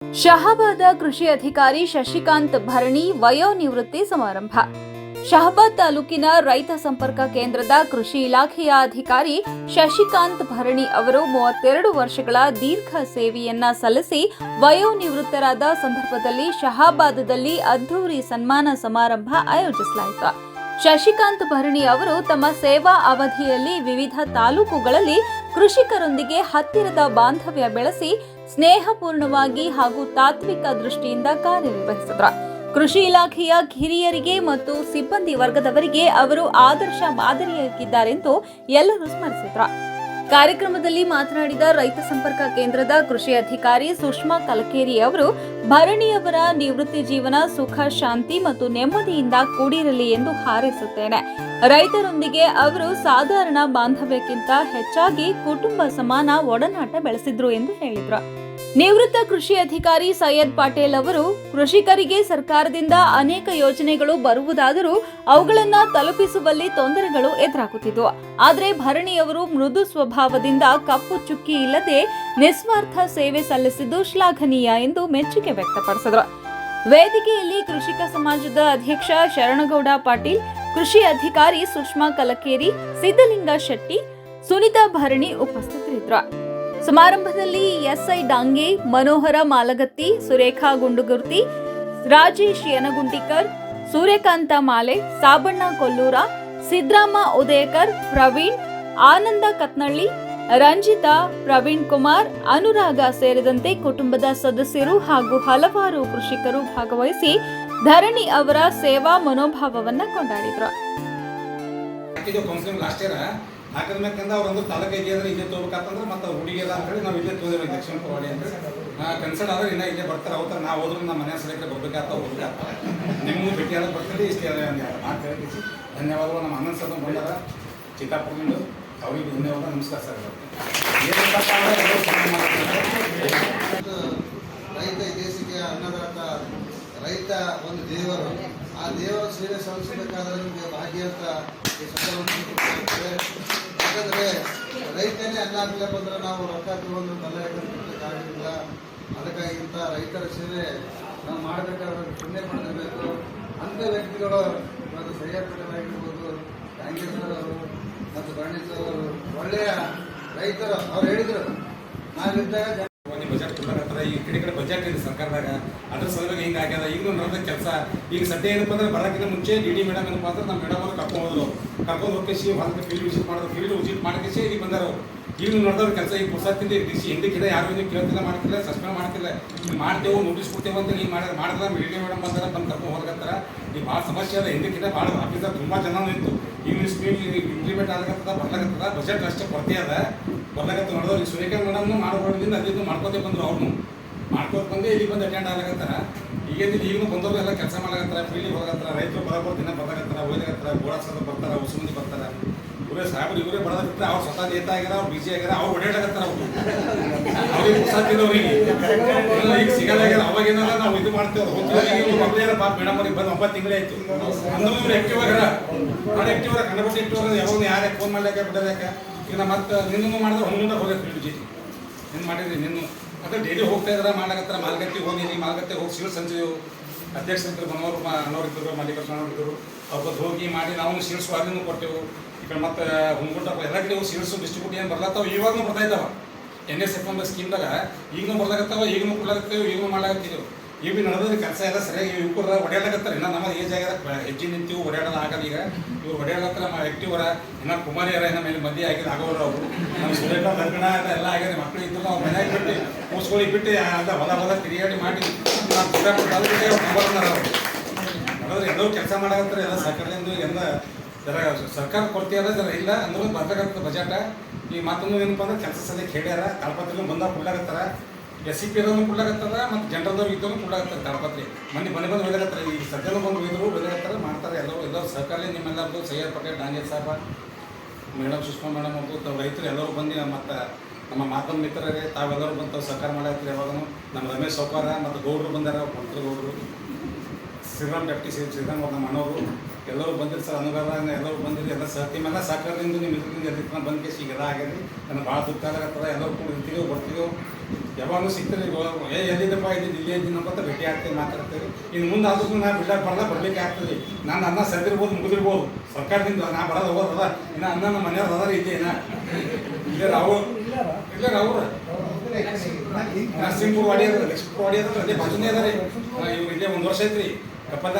ಶಹಾಬಾದ ಕೃಷಿ ಅಧಿಕಾರಿ ಶಶಿಕಾಂತ್ ಭರಣಿ ವಯೋನಿವೃತ್ತಿ ಸಮಾರಂಭ. ಶಹಾಬಾದ್ ತಾಲೂಕಿನ ರೈತ ಸಂಪರ್ಕ ಕೇಂದ್ರದ ಕೃಷಿ ಇಲಾಖೆಯ ಅಧಿಕಾರಿ ಶಶಿಕಾಂತ್ ಭರಣಿ ಅವರು 32 ವರ್ಷಗಳ ದೀರ್ಘ ಸೇವೆಯನ್ನ ಸಲ್ಲಿಸಿ ವಯೋನಿವೃತ್ತರಾದ ಸಂದರ್ಭದಲ್ಲಿ ಶಹಾಬಾದದಲ್ಲಿ ಅದ್ದೂರಿ ಸನ್ಮಾನ ಸಮಾರಂಭ ಆಯೋಜಿಸಲಾಯಿತು. ಶಶಿಕಾಂತ್ ಭರಣಿ ಅವರು ತಮ್ಮ ಸೇವಾ ಅವಧಿಯಲ್ಲಿ ವಿವಿಧ ತಾಲೂಕುಗಳಲ್ಲಿ ಕೃಷಿಕರೊಂದಿಗೆ ಹತ್ತಿರದ ಬಾಂಧವ್ಯ ಬೆಳೆಸಿ ಸ್ನೇಹಪೂರ್ಣವಾಗಿ ಹಾಗೂ ತಾತ್ವಿಕ ದೃಷ್ಟಿಯಿಂದ ಕಾರ್ಯನಿರ್ವಹಿಸಿದರು. ಕೃಷಿ ಇಲಾಖೆಯ ಹಿರಿಯರಿಗೆ ಮತ್ತು ಸಿಬ್ಬಂದಿ ವರ್ಗದವರಿಗೆ ಅವರು ಆದರ್ಶ ಮಾದರಿಯಾಗಿದ್ದಾರೆಂದು ಎಲ್ಲರೂ ಸ್ಮರಿಸಿದರು. ಕಾರ್ಯಕ್ರಮದಲ್ಲಿ ಮಾತನಾಡಿದ ರೈತ ಸಂಪರ್ಕ ಕೇಂದ್ರದ ಕೃಷಿ ಅಧಿಕಾರಿ ಸುಷ್ಮಾ ಕಲಕೇರಿ ಅವರು, ಭರಣಿಯವರ ನಿವೃತ್ತಿ ಜೀವನ ಸುಖ, ಶಾಂತಿ ಮತ್ತು ನೆಮ್ಮದಿಯಿಂದ ಕೂಡಿರಲಿ ಎಂದು ಹಾರೈಸುತ್ತೇನೆ. ರೈತರೊಂದಿಗೆ ಅವರು ಸಾಧಾರಣ ಬಾಂಧವ್ಯಕ್ಕಿಂತ ಹೆಚ್ಚಾಗಿ ಕುಟುಂಬ ಸಮಾನ ಒಡನಾಟ ಬೆಳೆಸಿದ್ರು ಎಂದು ಹೇಳಿದರು. ನಿವೃತ್ತ ಕೃಷಿ ಅಧಿಕಾರಿ ಸೈಯದ್ ಪಾಟೇಲ್ ಅವರು, ಕೃಷಿಕರಿಗೆ ಸರ್ಕಾರದಿಂದ ಅನೇಕ ಯೋಜನೆಗಳು ಬರುವುದಾದರೂ ಅವುಗಳನ್ನು ತಲುಪಿಸುವಲ್ಲಿ ತೊಂದರೆಗಳು ಎದುರಾಗುತ್ತಿದ್ದವು. ಆದರೆ ಭರಣಿಯವರು ಮೃದು ಸ್ವಭಾವದಿಂದ ಕಪ್ಪು ಚುಕ್ಕಿ ಇಲ್ಲದೆ ನಿಸ್ವಾರ್ಥ ಸೇವೆ ಸಲ್ಲಿಸಿದ್ದು ಶ್ಲಾಘನೀಯ ಎಂದು ಮೆಚ್ಚುಗೆ ವ್ಯಕ್ತಪಡಿಸಿದರು. ವೇದಿಕೆಯಲ್ಲಿ ಕೃಷಿಕ ಸಮಾಜದ ಅಧ್ಯಕ್ಷ ಶರಣಗೌಡ ಪಾಟೀಲ್, ಕೃಷಿ ಅಧಿಕಾರಿ ಸುಷ್ಮಾ ಕಲಕೇರಿ, ಸಿದ್ದಲಿಂಗ ಶೆಟ್ಟಿ, ಸುನಿತಾ ಭರಣಿ ಉಪಸ್ಥಿತರಿದ್ದರು. ಸಮಾರಂಭದಲ್ಲಿ ಎಸ್ಐ ಡಾಂಗೆ, ಮನೋಹರ ಮಾಲಗತ್ತಿ, ಸುರೇಖಾ ಗುಂಡುಗುರ್ತಿ, ರಾಜೇಶ್ ಯನಗುಂಟಿಕರ್, ಸೂರ್ಯಕಾಂತ ಮಾಲೆ, ಸಾಬಣ್ಣ ಕೊಲ್ಲೂರ, ಸಿದ್ರಾಮ ಉದಯಕರ್, ಪ್ರವೀಣ್, ಆನಂದ ಕತ್ನಳ್ಳಿ, ರಂಜಿತಾ, ಪ್ರವೀಣ್ ಕುಮಾರ್, ಅನುರಾಗ ಸೇರಿದಂತೆ ಕುಟುಂಬದ ಸದಸ್ಯರು ಹಾಗೂ ಹಲವಾರು ಕೃಷಿಕರು ಭಾಗವಹಿಸಿ ಧರಣಿ ಅವರ ಸೇವಾ ಮನೋಭಾವವನ್ನು ಕೊಂಡಾಡಿದರು. ಹಾಕಿದ್ಮೇಕಂದ್ರೆ ಅವ್ರೊಂದು ತಾಲೂಕಿಗೆ ಅಂದ್ರೆ ಇಲ್ಲೇ ತಗೋಬೇಕಂತಂದ್ರೆ ಮತ್ತೆ ಹುಡುಗಿಯಲ್ಲ ಅಂತ ಹೇಳಿ ನಾವು ಇಲ್ಲೇ ತೋದೇವೆ ದಕ್ಷಿಣ ಕವಾಡಿ ಅಂತ ಕನ್ಸರ್ಟ್ ಆದ್ರೆ ಇನ್ನೂ ಇಲ್ಲೇ ಬರ್ತಾರೆ. ಅವತ್ತು ನಾವು ಹೋದ್ರೆ ನಮ್ಮ ಮನೆ ಸಲಕ್ಕೆ ಬರ್ಬೇಕಾಗ್ತಾವ ಹೋಗ್ಬೇಕಾಗ್ತವೆ. ನಿಮ್ಮನ್ನು ಭೇಟಿಯಾದ ಬರ್ತೀವಿ. ಇಷ್ಟೇ ಮಾತು ಹೇಳಿಸಿ ಧನ್ಯವಾದಗಳು. ನಮ್ಮ ಅಣ್ಣನ ಸರ್ ಬಂದಾರ ಚಿತ್ತಾಪುರದಿಂದ, ಅವ್ರಿಗೆ ಧನ್ಯವಾದ. ನಮಸ್ಕಾರ ಸರ್. ರೈತ ಈ ದೇಶಕ್ಕೆ ಅನ್ನದಾತ, ರೈತ ಒಂದು ದೇವರು. ಆ ದೇವರ ಸೇವೆ ಸಲ್ಲಿಸಬೇಕಾದ್ರೆ ನಿಮಗೆ ಭಾಗ್ಯ ಅಂತ ಯಾಕಂದರೆ ರೈತನೇ ಅನ್ನ ಹಾಕಲೇ ಬಂದರೆ ನಾವು ರೊಕ್ಕ ತಗೊಂಡು ಬಲ್ಲ ಯಾಕಂತ ಅದಕ್ಕಾಗಿಂತ ರೈತರ ಸೇವೆ ನಾವು ಮಾಡಬೇಕಾದ್ರೆ ಪುಣ್ಯ ಮಾಡಬೇಕು. ಅಂಥ ವ್ಯಕ್ತಿಗಳು ಮತ್ತು ಸೈಯದ್ ಪಟೇಲ್ ಆಗಿರ್ಬೋದು, ಕಾಂಗ್ರೆಸ್ನವರು ಮತ್ತು ಗಣೇಶವರು ಒಳ್ಳೆಯ ರೈತರು. ಅವ್ರು ಹೇಳಿದರು ನಾವಿದ್ದಾಗ ಬಜೆಟ್ ಕೊಡ್ಲಾಕತ್ತಾರ. ಈ ಕಡೆ ಬಜೆಟ್ ಇದೆ ಸರ್ಕಾರದಾಗ, ಅದ್ರ ಸಲುವಾಗಿ ಹಿಂಗೆ ಆಗ್ಯದ. ಈಗಲೂ ನಡೆದ ಕೆಲಸ ಈಗ ಸದ್ಯ ಏನಪ್ಪ ಅಂದ್ರೆ ಬರೋಕ್ಕಿಂತ ಮುಂಚೆ ಡಿ ಮೆಡಮ್ ಏನಪ್ಪ ಅಂದ್ರೆ ನಮ್ಮ ಮೇಡಮ್ ಅವ್ರು ಕರ್ಕೊಂಡು ಹೋಗಿ ಹೊಲಕ್ಕೆ ಫೀಲ್ಡ್ ವಿಸಿಟ್ ಮಾಡೋದು, ಫೀಲ್ಡ್ ವಿಸಿಟ್ ಮಾಡೋಕ್ಕೆ ಈಗ ಬಂದಾರ. ಈಗಲೂ ನಡೆದವ್ರ ಕೆಲಸ ಈಗ ಪುಸ್ತಕದಿಂದ ಹಿಂದೆ ಗಿಡ ಯಾರು ಕೇಳ್ತಿಲ್ಲ, ಮಾಡ್ತಿಲ್ಲ, ಸಸ್ಪೆಂಡ್ ಮಾಡ್ತಿಲ್ಲ. ಈಗ ಮಾಡ್ತೇವೆ, ನೋಟಿಸ್ ಕೊಡ್ತೇವೆ ಅಂತ ಈಗ ಮಾಡಿದ್ರೆ ಡಿ ಮೇಡಮ್ ಬಂದಾರ, ಬಂದು ಕರ್ಕೊಂಡು ಹೋಗ್ಲತ್ತಾರ. ಈಗ ಭಾಳ ಸಮಸ್ಯೆ ಅದ. ಹಿಂದಕ್ಕಿಂತ ಭಾಳ ಆಫೀಸರ್ ತುಂಬ ಜನ ಇತ್ತು. ಈಗ ಸ್ಪೀಡ್ ಇಂಪ್ಲಿಮೆಂಟ್ ಆಗ್ಲತ್ತದ, ಬರ್ಲಾಗತ್ತದ. ಬಜೆಟ್ ಅಷ್ಟೇ ಕೊರತೆ ಅದ, ಬರ್ಲಾಗತ್ತ. ನೋಡಿದವ್ರು ಈಗ ಸುರೇಖಾ ಮೇಡಮ್ನು ಮಾಡ್ಕೊಳ್ಳೋದ್ರಿಂದ ಅದಿದ್ದು ಮಾಡ್ಕೋತೇ ಬಂದರು. ಅವ್ರನ್ನು ಮಾಡ್ಕೋತ ಬಂದೇ ಇಲ್ಲಿ ಬಂದು ಅಟೆಂಡ್ ಆಗ್ಲಾಗತ್ತಾರ. ಈಗೇನು ಬಂದವರು ಎಲ್ಲ ಕೆಲಸ ಮಾಡ್ಲಾಗತ್ತಾರ, ಫೀಲ್ಡಿಗೆ ಹೋಗತ್ತಾರ. ರೈತರು ಬರೋಬ್ಬರು ದಿನ ಬರ್ಲಾಗತ್ತಾರ, ಓದಾಗತ್ತಾರ, ಗೋಡಾಸದ ಬರ್ತಾರೆ, ಉಸುಮಂದಿ ಬರ್ತಾರೆ. ಇವರೇ ಸಾಹೇಬ್ರು ಇವರೇ ಬರೋದ ಬಿಟ್ಟರೆ ಅವ್ರು ಸ್ವತಃ ನೇತ ಆಗ್ಯಾರ, ಅವ್ರು ಬಿಜಿ ಆಗ್ಯಾರ, ಅವ್ರು ಓಡಾಡಕತ್ತಾರ. ಅವ್ರಿಗೆ ಹೊಸತಿದ್ದವ್ರಿಗೆ ಈಗ ಸಿಗಲಾಗ್ಯಾರ. ಅವಾಗೇನಲ್ಲ ನಾವು ಇದು ಮಾಡ್ತೇವೆ ಹೋಗ್ತೀವಿ. ಪಾಪ ಮೇಡಮ್ ಅವ್ರಿಗೆ ಬಂದು 9 ತಿಂಗಳೇ ಆಯ್ತು. ಅಂದ್ರೆ ಇವ್ರು ಆಕ್ಟಿವ್ ಆಗ್ಯಾರ, ಭಾಳ ಆಕ್ಟಿವ್ ಆಗ ಕಂಡಪಟ್ಟು ಆಕ್ಟಿವ್ ಆಗ. ಯಾವಾಗ ಯಾರ್ಯಾಕೆ ಫೋನ್ ಮಾಡ್ಲಾಕ ಬಿಡೋದಾಕ. ಈಗ ನಮ್ಮ ಮತ್ತೆ ನಿನ್ನೂ ಮಾಡಿದ್ರೆ ಹೊಂಗಿಂದ ಹೋಗಕ್ಕೆ ಫೀಲ್ಡ್ ಜೊತೆ ನಿನ್ನ ಮಾಡಿದ್ರಿ. ನಿನ್ನು ಮತ್ತೆ ಡೈಲಿ ಹೋಗ್ತಾ ಇದ್ರೆ ಮಾಡ್ಲಾಕತ್ತಾರ. ಮಾಲ್ಗತ್ತಿ ಹೋಗಿನಿ, ಮಾಲ್ಗತ್ತಿ ಹೋಗಿ ಶಿವ ಸಂಜೆ ಅಧ್ಯಕ್ಷರು ಮನೋರು ಅನ್ನೋರಿದ್ದರು, ಮಲ್ಲಿಕಾರ್ಜುನ ಅನ್ನೋರಿದ್ದರು. ಅವ್ರ ಬಂದು ಹೋಗಿ ಮಾಡಿ ನಾವು ಸೀಡ್ಸು ಅಲ್ಲಿನೂ ಕೊಟ್ಟೆವು. ಈ ಕಡೆ ಮತ್ತು ಹುಂಗುಂಟ ಎಲ್ಲ ಕಡೆ ಸೀಡ್ಸು ಡಿಸ್ಟ್ರಿಬ್ಯೂಟ್ ಏನು ಬರ್ಲಾಗ್ತಾವೆ. ಇವಾಗೂ ಬರ್ತಾ ಇದ್ದಾವೆ. NSF ಸ್ಕೀಮ್ದಾಗ ಈಗಲೂ ಬರ್ಲಾಗತ್ತಾವ, ಈಗಲೂ ಕೊಡ್ಲಾಗತ್ತೇವೆ, ಈಗಲೂ ಮಾಡ್ಲಾಗತ್ತಿದ್ದೆವು. ಈಗ ಭೀ ನಡೆದ್ರೆ ಕೆಲಸ ಎಲ್ಲ ಸರಿಯಾಗಿ ಯುವಕರ ಒಡೆಯಲಾಗತ್ತಾರೆ. ಇನ್ನು ನಮ್ಮ ಏಜ್ ಆಗ್ಯದ, ಹೆಜ್ಜೆ ನಿಂತೀವಿ, ಓಡಾಡೋದು ಆಗಲ್ಲ. ಈಗ ಇವ್ರು ಒಡೆಯಲಾಗ್ತಾರೆ. ನಮ್ಮ ಆ್ಯಕ್ಟಿವರ ಇನ್ನು ಕುಮಾರಿಯರ ಇನ್ನ ಮೇಲೆ ಮದುವೆ ಆಗಿದ್ದು ಆಗೋರು. ಅವರು ನಮ್ಮ ಸುರೇಖಾ ಲಗ್ನ ಎಲ್ಲ ಆಗ್ಯದ. ಮಕ್ಕಳು ಇದ್ರು ಅವ್ರು ಮನೆಯಾಗಿ ಬಿಟ್ಟು ಕೂಸ್ಗಳಿಗೆ ಬಿಟ್ಟು ಅಲ್ಲ ಹೊಲ ತಿರುಗಾಡಿ ಮಾಡಿ ನಡೆದ್ರೆ ಎಲ್ಲರೂ ಕೆಲಸ ಮಾಡಾಕತ್ತಾರೆ. ಎಲ್ಲ ಸರ್ಕಾರದಿಂದ ಎಲ್ಲ ಜರ ಸರ್ಕಾರ ಕೊಡ್ತೀರ ಜರ ಇಲ್ಲ ಅಂದ್ರೂ ಬರ್ಬೇಕಾಗ್ತದೆ ಬಜೆಟ. ಈಗ ಮತ್ತೊಂದು ಏನಪ್ಪ ಅಂದ್ರೆ ಕೆಲಸ ಸದ್ಯಕ್ಕೆ ಹೇಳ್ಯಾರ. ತಾಳ್ಪತ್ರಿಗೂ ಬಂದಾಗ ಕೊಡ್ಲಾಗತ್ತಾರ. SCP ಇರೋನು ಕೊಡ್ಲಾಗತ್ತದ, ಮತ್ತು ಜನರಲ್ದವ್ರು ಇದ್ದವ್ರು ಕೊಡ್ಲಾಗತ್ತಾರೆ ತಾಳ್ಪತ್ರಿ. ಬಂದು ಒಯ್ದಾಗತ್ತಾರೆ. ಈಗ ಸದ್ಯನೂ ಬಂದು ಒಯ್ದಾಗತ್ತಾರೆ, ಮಾಡ್ತಾರೆ. ಎಲ್ಲರೂ ಸರ್ಕಾರ ನಿಮ್ಮೆಲ್ಲರದು ಸೈಯದ್ ಪಟೇಲ್, ಡಾಂಗೆ ಸಾಹೇಬ, ಮೇಡಮ್ ಸುಷ್ಮಾ ಮೇಡಮ್ ಅವ್ರದ್ದು, ರೈತರು ಎಲ್ಲರೂ ಬಂದು ಮತ್ತು ನಮ್ಮ ಮಾಧ್ಯಮ ಮಿತ್ರರೇ ತಾವೆಲ್ಲರೂ ಬಂದು ಸಹಕಾರ ಮಾಡಾಕ್ತಾರೆ. ಯಾವಾಗೂ ನಮ್ಮ ರಮೇಶ್ ಸೌಕಾರ ಮತ್ತು ಗೌಡ್ರು ಬಂದಾರ, ಮಂತ್ರಿಗೌಡರು, ಶ್ರೀರಾಮ್ ಡೆಪ್ಟಿ ಶ್ರೀರಾಮ್ ಅವ್ರ ನಮ್ಮ ಅಣ್ಣವರು ಎಲ್ಲರೂ ಬಂದಿರಿ ಸರ್. ಅನುಗಾರ ಎಲ್ಲರೂ ಬಂದಿರಿ. ಎಲ್ಲ ನಿಮ್ಮೆಲ್ಲ ಸಹಕಾರದಿಂದ ನಿಮ್ಮ ಇದರಿಂದ ಬಂದು ಕೇಸಿ ಈಗೆಲ್ಲ ಆಗ್ಯದ. ನನಗೆ ಭಾಳ ದುಃಖ ಆಗತ್ತದ. ಎಲ್ಲರೂ ಕೂಡ ಇರ್ತೀವಿ, ಬರ್ತೀವಿ. ಯಾವಾಗಲೂ ಸಿಗ್ತಾರೆ ಎಲ್ಲಿದ್ದಪ್ಪ ಇಲ್ಲಿ ಇದ್ದೀನಪ್ಪ ಅಂತ ಭೇಟಿ ಆಗ್ತೇವೆ ಮಾತಾಡ್ತೇವೆ ಇನ್ನು ಮುಂದೆ ಆದ್ರೂ ನಾ ಬಿಡ್ಲಾಕ್ ಬರ್ಲಿಕ್ಕೆ ಆಗ್ತದೆ ನಾನು ಅನ್ನ ಸರಿದಿರ್ಬೋದು ಮುಗಿದಿರ್ಬೋದು ಸರ್ಕಾರದಿಂದ ನಾ ಬರೋದು ಹೋಗೋದದ ಇನ್ನು ಅನ್ನ ನಮ್ಮ ಮನೆಯವ್ರು ಅದಾರ ಇಲ್ಲೇ ಇಲ್ಲೇ ರಾವು ಇಲ್ಲೇ ರಾವ್ರ ನರಸಿಂಹಪುರ ವಾಡಿ ಅದ ಲಕ್ಷ್ಮೀಪುರ ವಾಡಿ ಅದ ಅದೇ ಬಾಜುನೇ ಅದ ರೀ ಇವ್ರು ಇಲ್ಲೇ 1 ವರ್ಷ ಐತ್ರಿ ಕಪ್ಪಲ್ದಾಗ